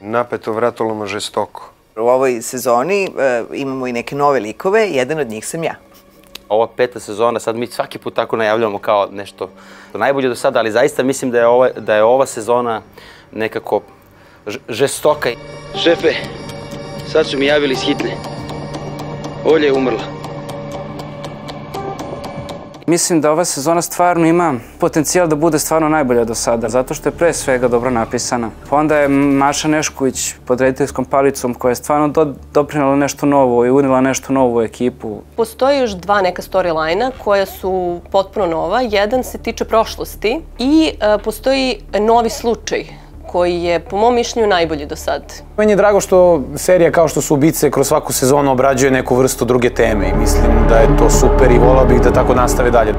Napeto, vratolomno, žestoko. U ovoj sezoni imamo i neke nove likove, jedan od njih sam ja. Ova 5. sezona, sad mi svaki put tako najavljamo kao nešto najbolje do sada, ali zaista mislim da je ova sezona nekako žestoka. Šefe, sad su mi javili iz hitne. Olja je umrla. Mislim da ova sezona stvarno ima potencijal da bude stvarno najbolja do sada, zato što je pre svega dobro napisana. Pa onda je Maša Nešković pod rediteljskom palicom koja je stvarno doprinela nešto novo i unila nešto novo u ekipu. Postoji još dva neka storyline-a koja su potpuno nova. Jedan se tiče prošlosti i postoji novi slučaj koji je, po mom mišljenju, najbolji do sad. Meni je drago što serija kao što su Ubice kroz svaku sezonu obrađuje neku vrstu druge teme i mislim da je to super i volao bih da tako nastave dalje.